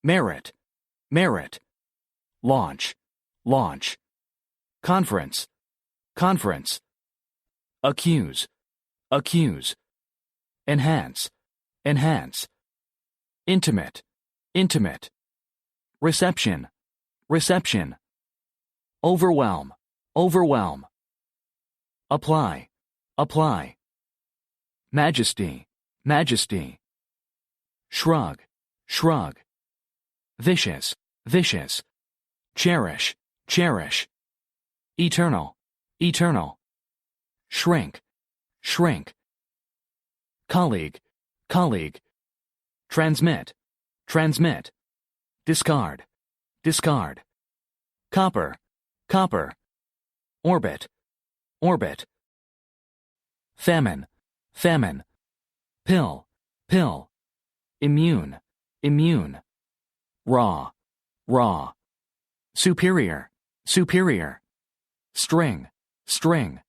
merit, merit, launch, launch, conference, conference, accuse, accuse, enhance, enhance, intimate, intimate, reception, reception, overwhelm, overwhelm, apply, apply, majesty, majesty, shrug, shrug, vicious, vicious, cherish, cherish, eternal, eternal, shrink, shrink, colleague, colleague, transmit, transmit, discard, discard, copper, copper, orbit, orbit, famine, famine, pill, pill, immune, immune, raw, raw, superior, superior, string, string,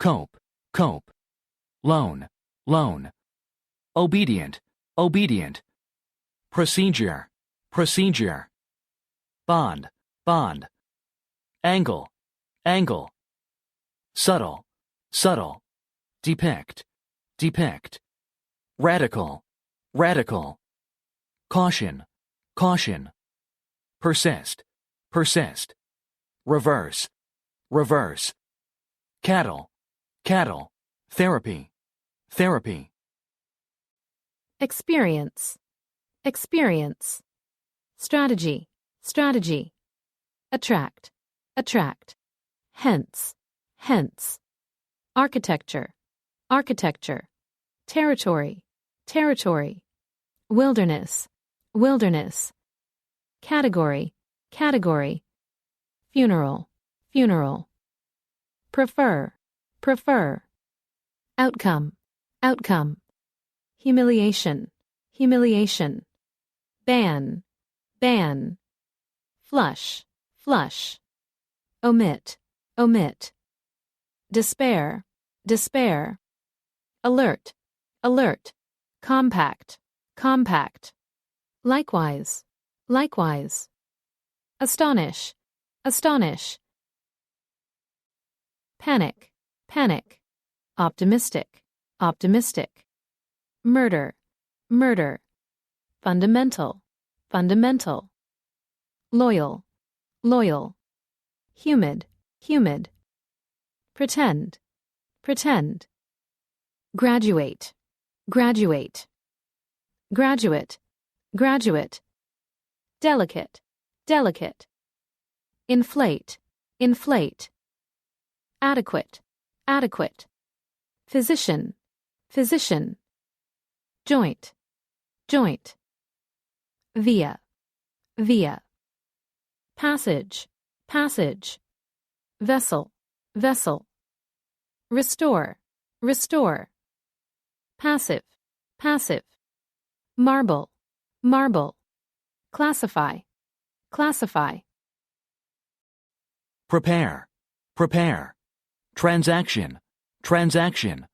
cope, cope, loan, loan, obedient, obedient, procedure, procedure, bond, bond, angle, angle, subtle, subtle, depict, depict, radical, radical, caution, caution, persist, persist, reverse, reverse, cattle, cattle, therapy, therapy, experience, experience, strategy, strategy, attract, attract, hence, hence, architecture, architecture, territory, territory, wilderness, wilderness, category, category, funeral, funeral, prefer, prefer, outcome, outcome, humiliation, humiliation, ban, ban, flush, flush, omit, omit, despair, despair, alert, alert, compact, compact, likewise, likewise, astonish, astonish, panic, panic, optimistic, optimistic, murder, murder, fundamental, fundamental, loyal, loyal, humid, humid, pretend, pretend, graduate, graduate, graduate, graduate, delicate, delicate, inflate, inflate, adequate, adequate, physician, physician, joint, joint, via, via, passage, passage, vessel, vessel, restore, restore, passive, passive, marble, marble, classify, classify, prepare, prepare, transaction, transaction,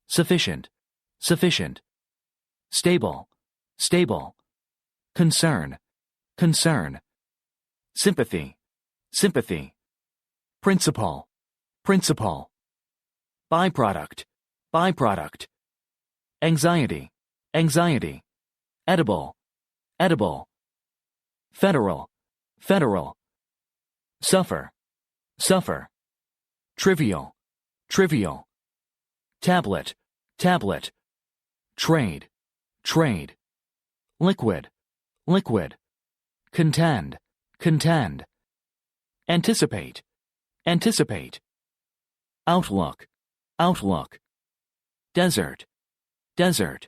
sufficient, sufficient, stable, stable, concern, concern, sympathy, sympathy, principle, principle, byproduct, byproduct, anxiety, anxiety, edible, edible, federal, federal, suffer, suffer, trivial, trivial, tablet, tablet, trade, trade, liquid, liquid, contend, contend, anticipate, anticipate, outlook, outlook, desert, desert,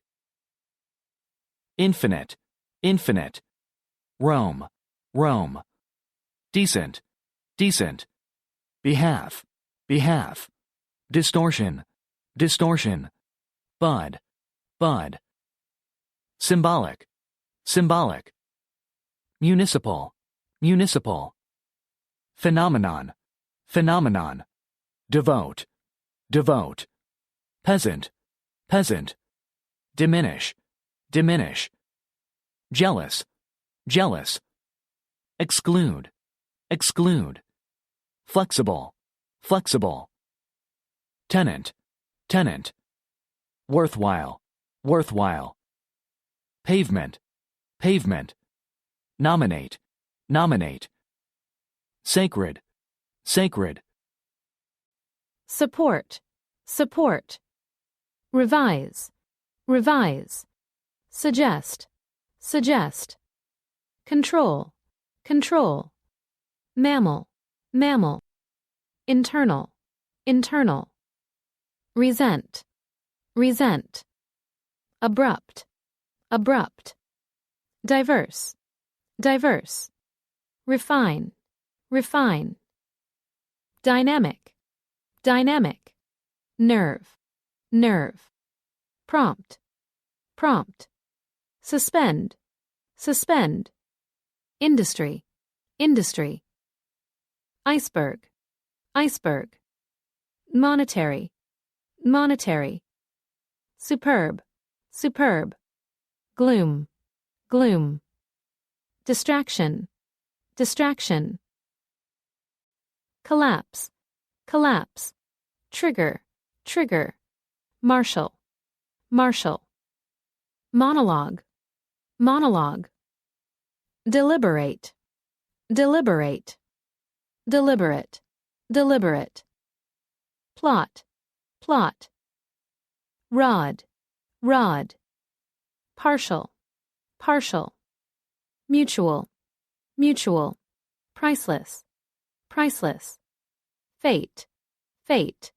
infinite, infinite, Rome, Rome, decent, decent, behalf, behalf, distortion, distortion, bud, bud, symbolic, symbolic, municipal, municipal, phenomenon, phenomenon, devote, devote, peasant, peasant, diminish, diminish, jealous, jealous, exclude, exclude, flexible, flexible, tenant, tenant, worthwhile, worthwhile, pavement, pavement, nominate, nominate, sacred, sacred, support, support, revise, revise, suggest, suggest, control, control, mammal, mammal, internal, internal, resent, resent, abrupt, abrupt, diverse, diverse, refine, refine, dynamic, dynamic, nerve, nerve, prompt, prompt, suspend, suspend, industry, industry, iceberg, iceberg, monetary, monetary, superb, superb, gloom, gloom, distraction, distraction, collapse, collapse, trigger, trigger, marshal, marshal, monologue, monologue, deliberate, deliberate, deliberate, deliberate, plot, plot, rod, rod, partial, partial, mutual, mutual, priceless, priceless, fate, fate,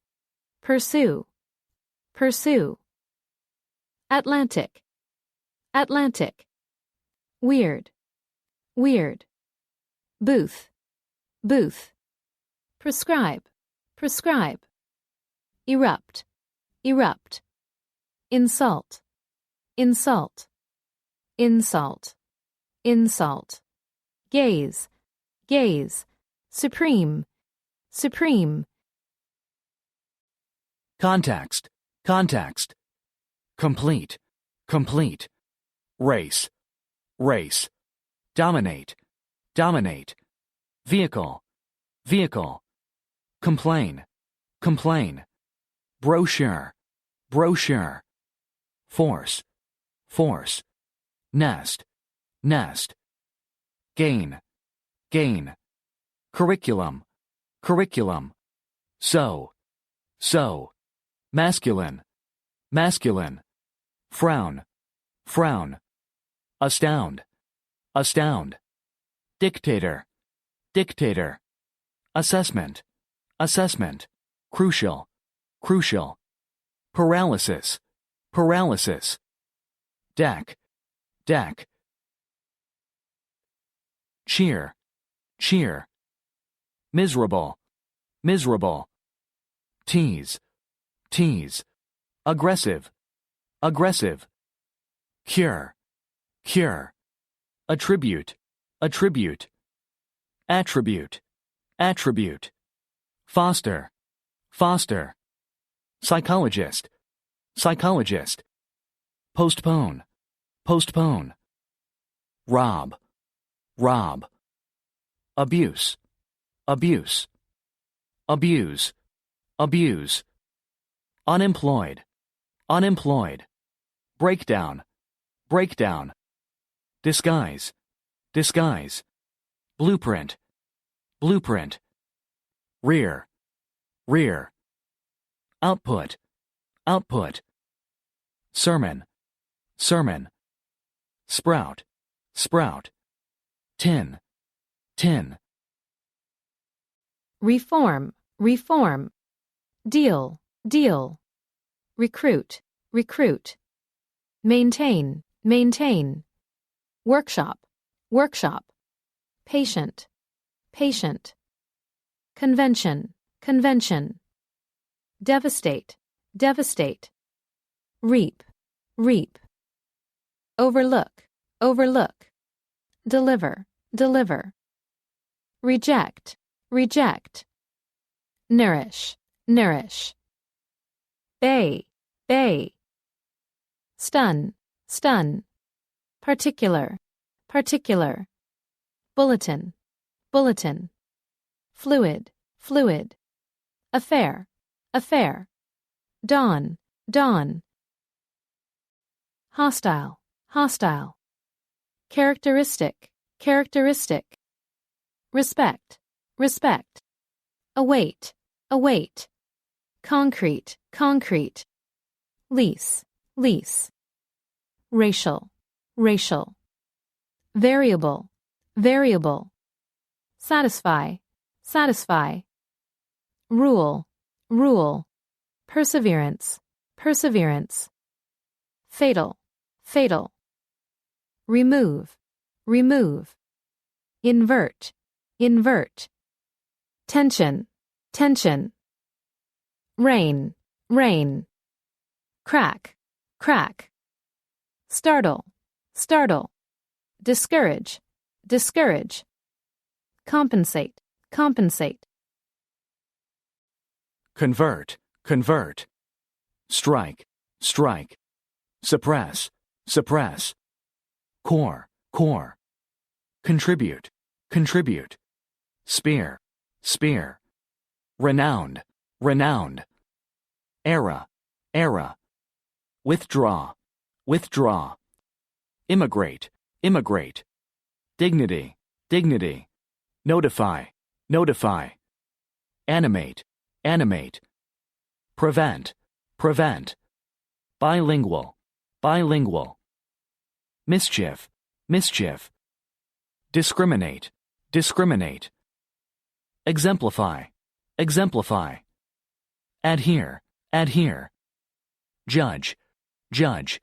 pursue, pursue, Atlantic, Atlantic, weird, weird, booth, booth, prescribe, prescribe, erupt, erupt, insult, insult, insult, insult, gaze, gaze, supreme, supreme, context, context, complete, complete, race, race, dominate, dominate, vehicle, vehicle, complain, complain, brochure, brochure, force, force, nest, nest, gain, gain, curriculum, curriculum, so, masculine, masculine, frown, frown, astound, astound, dictator, dictator, assessment, assessment, crucial, crucial, paralysis, paralysis, deck, deck, cheer, cheer, miserable, miserable, tease, tease, aggressive, aggressive, cure, cure, attribute, attribute, attribute, attribute, foster, foster, psychologist, psychologist, postpone, postpone, rob, rob, abuse, abuse, abuse, abuse, unemployed, unemployed, breakdown, breakdown, disguise, disguise, blueprint, blueprint, rear, rear, output, output, sermon, sermon, sprout, sprout, tin, tin, reform, reform, deal, deal, recruit, recruit, maintain, maintain, workshop, workshop, patient, patient, convention, convention, devastate, devastate, reap, reap, overlook, overlook, deliver, deliver, reject, reject, nourish, nourish, bay, bay, stun, stun, particular, particular, bulletin, bulletin, fluid, fluid, affair, affair, dawn, dawn, hostile, hostile, characteristic, characteristic, respect, respect, await, await, concrete, concrete, lease, lease, racial, racial, variable, variable, satisfy, satisfy, rule, rule, perseverance, perseverance, fatal, fatal, remove, remove, invert, invert, tension, tension, rain, rain, crack, crack, startle, startle, discourage, discourage, compensate, compensate, convert, convert, strike, strike, suppress, suppress, core, core, contribute, contribute, spear, spear, renowned, renowned, era, era, withdraw, withdraw, immigrate, immigrate, dignity, dignity, notify, notify, animate, animate, prevent, prevent, bilingual, bilingual, mischief, mischief, discriminate, discriminate, exemplify, exemplify, adhere, adhere, judge, judge,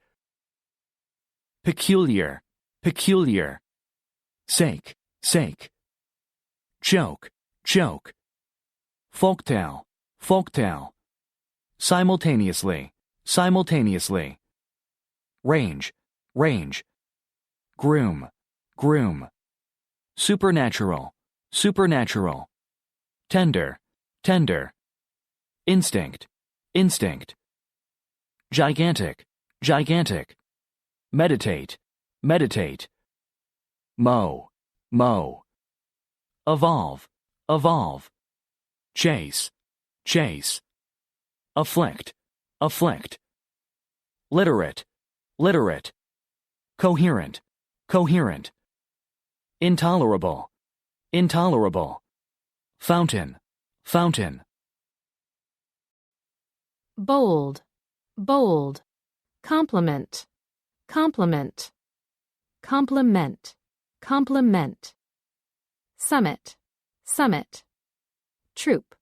peculiar, peculiar, sake, sake, choke, choke, folktale, folktale, simultaneously, simultaneously, range, range, groom, groom, supernatural, supernatural, tender, tender, instinct, instinct, gigantic, gigantic, meditate, meditate, mow, mow, evolve, evolve, chase, chase, afflict, afflict, literate, literate, coherent, coherent, intolerable, intolerable, fountain, fountain, bold, bold, compliment, compliment, complement, complement, summit, summit, troop,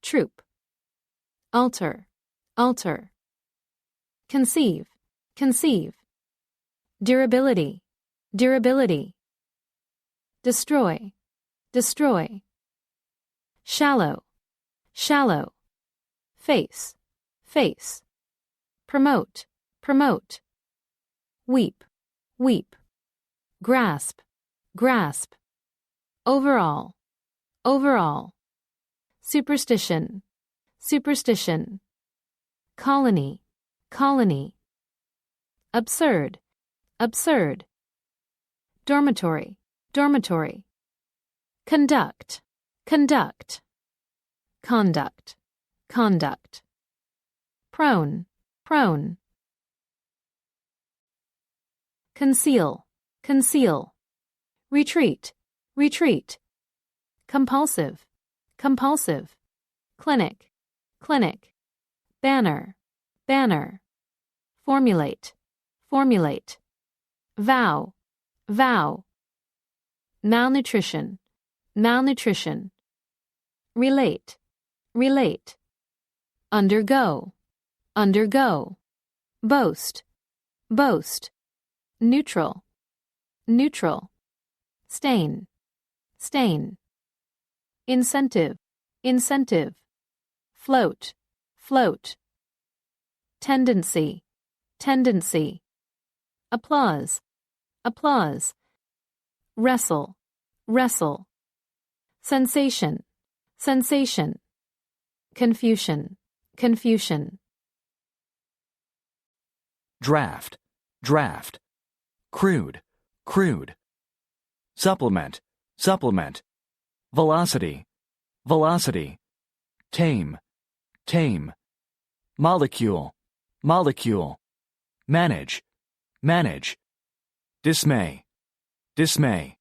troop, alter, alter, conceive, conceive, durability, durability, destroy, destroy, shallow, shallow, face, face, promote, promote, weep, weep, grasp, grasp, overall, overall, superstition, superstition, colony, colony, absurd, absurd, dormitory, dormitory, conduct, conduct, conduct, conduct, prone, prone, conceal, conceal, retreat, retreat, compulsive, compulsive, clinic, clinic, banner, banner, formulate, formulate, vow, vow, malnutrition, malnutrition, relate, relate, undergo, undergo, boast, boast, neutral, neutral, stain, stain, incentive, incentive, float, float, tendency, tendency, applause, applause, wrestle, wrestle, sensation, sensation, confusion, confusion, draft, draft, crude, crude, supplement, supplement. Velocity, velocity. Tame, tame. Molecule, molecule. Manage, manage. Dismay, dismay.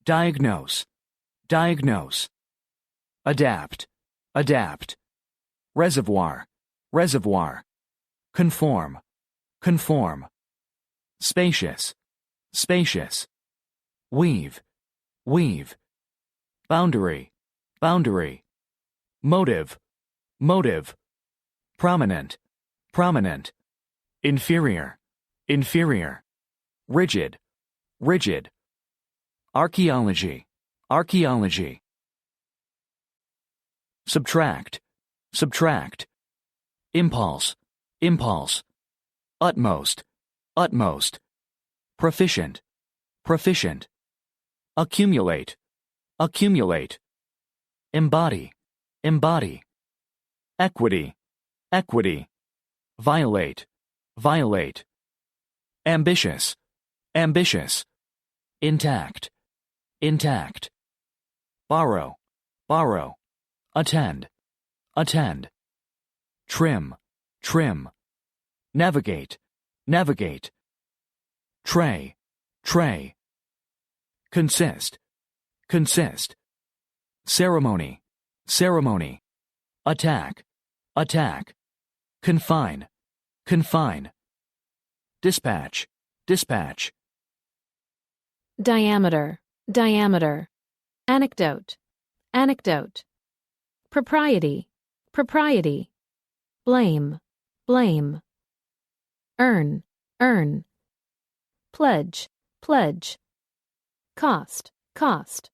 Diagnose, diagnose. Adapt, adapt. Reservoir, reservoir. Conform, conform. Spacious, spacious. Weave, weave. Boundary, boundary. Motive, motive. Prominent, prominent. Inferior, inferior. Rigid, rigid. Archaeology, archaeology. Subtract, subtract. Impulse, impulse. Utmost, utmost. Proficient, proficient. Accumulate, accumulate. Embody, embody. Equity, equity. Violate, violate. Ambitious, ambitious. Intact, intact. Borrow, borrow. Attend, attend. Trim, trim. Navigate, navigate. Tray, tray. Consist, consist. Ceremony, ceremony. Attack, attack. Confine, confine. Dispatch, dispatch. Diameter, diameter. Anecdote, anecdote. Propriety, propriety. Blame, blame. Earn, earn. Pledge, pledge. Cost, cost.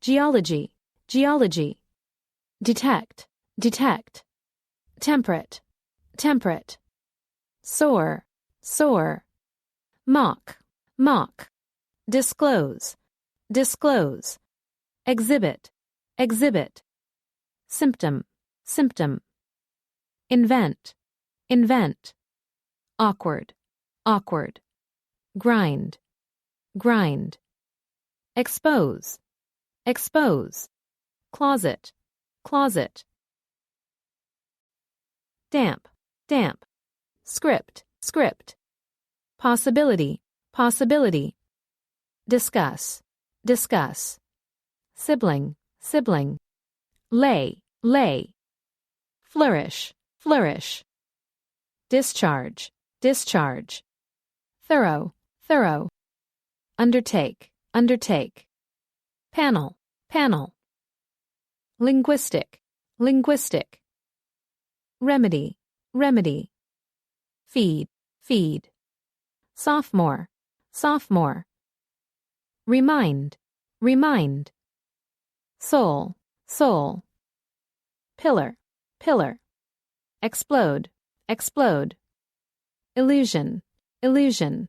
Geology, geology. Detect, detect. Temperate, temperate. Soar, soar. Mock, mock. Disclose, disclose. Exhibit, exhibit. Symptom, symptom. Invent, invent. Awkward, awkward. Grind, grind. Expose, expose. Closet, closet. Damp, damp. Script, script. Possibility, possibility. Discuss, discuss. Sibling, sibling. Lay, lay. Flourish, flourish. Discharge, discharge. Thorough, thorough. Undertake, undertake. Panel, panel. Linguistic, linguistic. Remedy, remedy. Feed, feed. Sophomore, sophomore. Remind, remind. Soul, soul. Pillar, pillar. Explode, explode. Illusion, illusion.